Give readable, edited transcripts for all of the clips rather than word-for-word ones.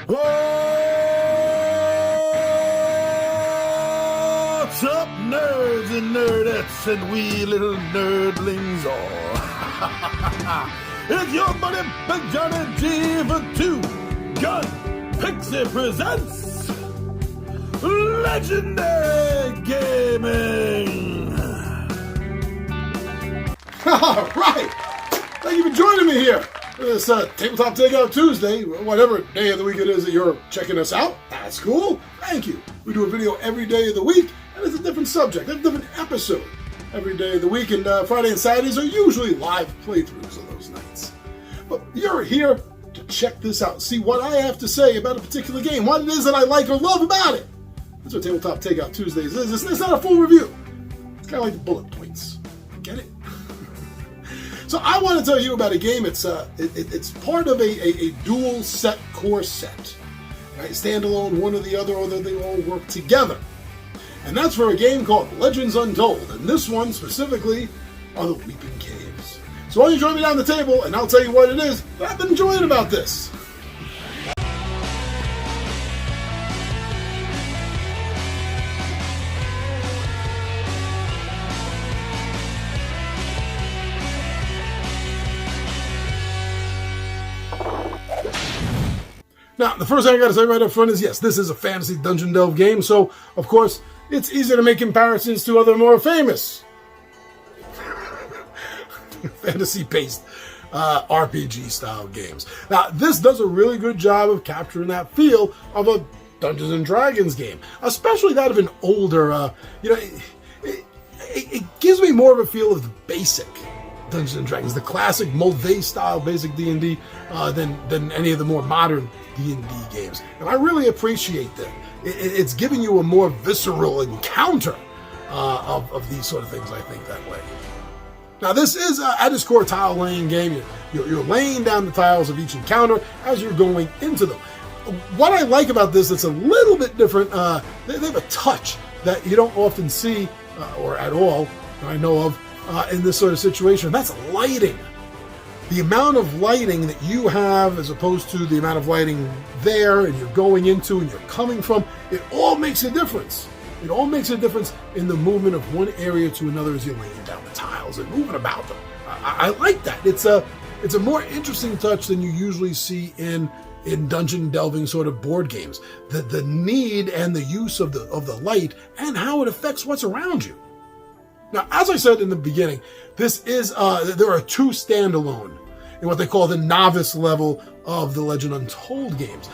What's up, nerds and nerdettes and wee little nerdlings all? It's your buddy Big Johnny G for Two Gun Pixie presents Legendary Gaming. All right. Thank you for joining me here. This Tabletop Takeout Tuesday, whatever day of the week it is that you're checking us out. That's cool. Thank you. We do a video every day of the week, and it's a different subject, a different episode every day of the week. And Friday and Saturdays are usually live playthroughs of those nights. But you're here to check this out, see what I have to say about a particular game, what it is that I like or love about it. That's what Tabletop Takeout Tuesdays is. It's not a full review. It's kind of like the bullet points. Get it? So I want to tell you about a game. It's part of a dual set core set, right? Standalone, one or the other, although they all work together. And that's for a game called Legends Untold. And this one specifically are the Weeping Caves. So why don't you join me down the table and I'll tell you what it is that I've been enjoying about this. Now, the first thing I got to say right up front is, yes, this is a fantasy dungeon delve game, so, of course, it's easy to make comparisons to other more famous fantasy-based RPG-style games. Now, this does a really good job of capturing that feel of a Dungeons and Dragons game, especially that of an older, it gives me more of a feel of the basic Dungeons and Dragons, the classic Mulvey-style basic D&D, than any of the more modern D&D games. And I really appreciate that. It's giving you a more visceral encounter of these sort of things, I think, that way. Now, this is, at its core, tile-laying game. You're laying down the tiles of each encounter as you're going into them. What I like about this that's a little bit different, they have a touch that you don't often see, or at all, that I know of, in this sort of situation. That's lighting. The amount of lighting that you have as opposed to the amount of lighting there and you're going into and you're coming from, it all makes a difference. It all makes a difference in the movement of one area to another as you're laying down the tiles and moving about them. I like that. It's a more interesting touch than you usually see in dungeon delving sort of board games. The need and the use of the light and how it affects what's around you. Now, as I said in the beginning, this is there are two standalone in what they call the novice level of the Legend Untold games,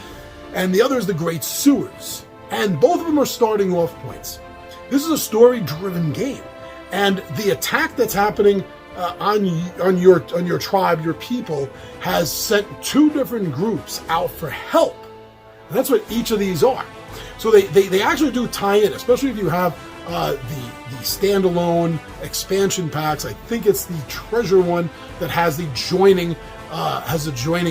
and the other is the Great Sewers, and both of them are starting off points. This is a story-driven game, and the attack that's happening on your tribe, your people, has sent two different groups out for help, and that's what each of these are. So they actually do tie in, especially if you have the standalone expansion packs. I think it's the treasure one that has the joining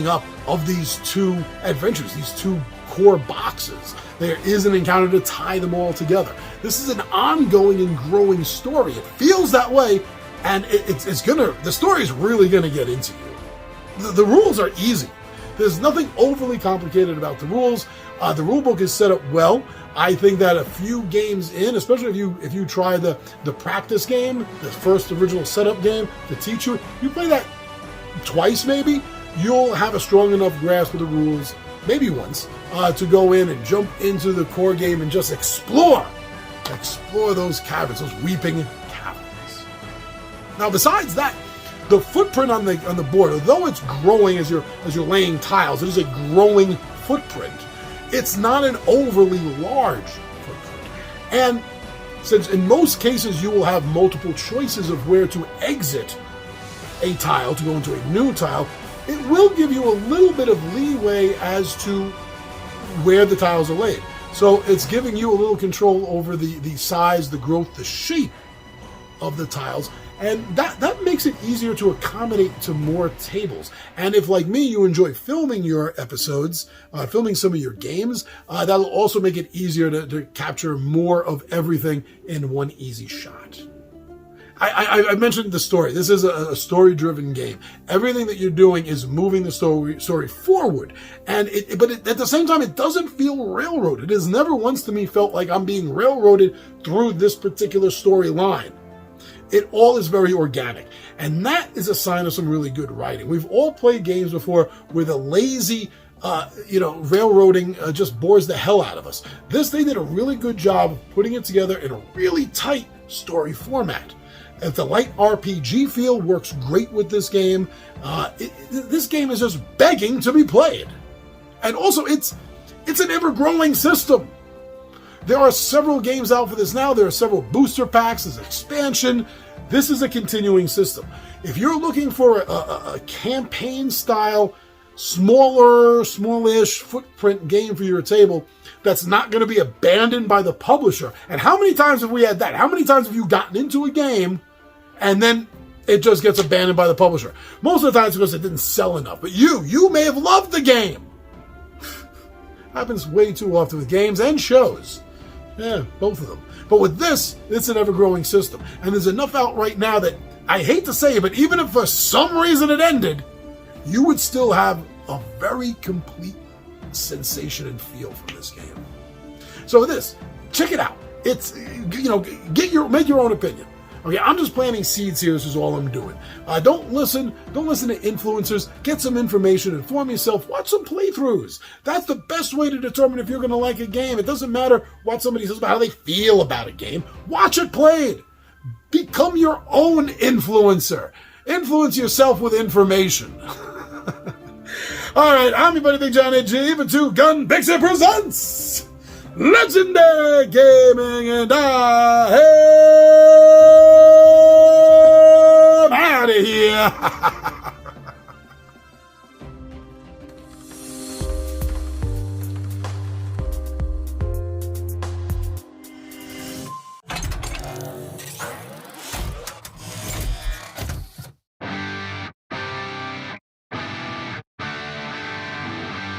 up of these two adventures, these two core boxes. There is an encounter to tie them all together. This is an ongoing and growing story. It feels that way, and the story is really gonna get into you. The rules are easy. There's nothing overly complicated about the rules. The rule book is set up well. I think that a few games in, especially if you try the practice game, the first original setup game to teach you play that twice maybe, you'll have a strong enough grasp of the rules, maybe once, to go in and jump into the core game and just explore those caverns, those weeping caverns. Now, besides that, the footprint on the board, although it's growing as you're laying tiles, it is a growing footprint. It's not an overly large footprint. And since in most cases you will have multiple choices of where to exit a tile to go into a new tile, it will give you a little bit of leeway as to where the tiles are laid. So it's giving you a little control over the size, the growth, the shape of the tiles, and that makes it easier to accommodate to more tables. And if, like me, you enjoy filming your episodes, filming some of your games, that'll also make it easier to capture more of everything in one easy shot. I mentioned the story. This is a story-driven game. Everything that you're doing is moving the story forward, but at the same time, it doesn't feel railroaded. It has never once to me felt like I'm being railroaded through this particular storyline. It all is very organic, and that is a sign of some really good writing. We've all played games before where the lazy railroading just bores the hell out of us. They did a really good job of putting it together in a really tight story format. If the light RPG feel works great with this game, this game is just begging to be played. And also, it's an ever-growing system. There are several games out for this now. There are several booster packs. There's expansion. This is a continuing system. If you're looking for a campaign-style, smallish footprint game for your table that's not going to be abandoned by the publisher. And how many times have we had that? How many times have you gotten into a game and then it just gets abandoned by the publisher? Most of the times because it didn't sell enough. But you may have loved the game. Happens way too often with games and shows. Yeah, both of them. But with this, it's an ever-growing system. And there's enough out right now that, I hate to say it, but even if for some reason it ended, you would still have a very complete sensation and feel from this game. So check it out. It's, make your own opinion. Okay, I'm just planting seeds here. This is all I'm doing. Don't listen to influencers. Get some information, inform yourself, watch some playthroughs. That's the best way to determine if you're going to like a game. It doesn't matter what somebody says about how they feel about a game. Watch it played. Become your own influencer. Influence yourself with information. All right, I'm your buddy Big John G for Two Gun Pixie presents Legendary Gaming, and I am out of here.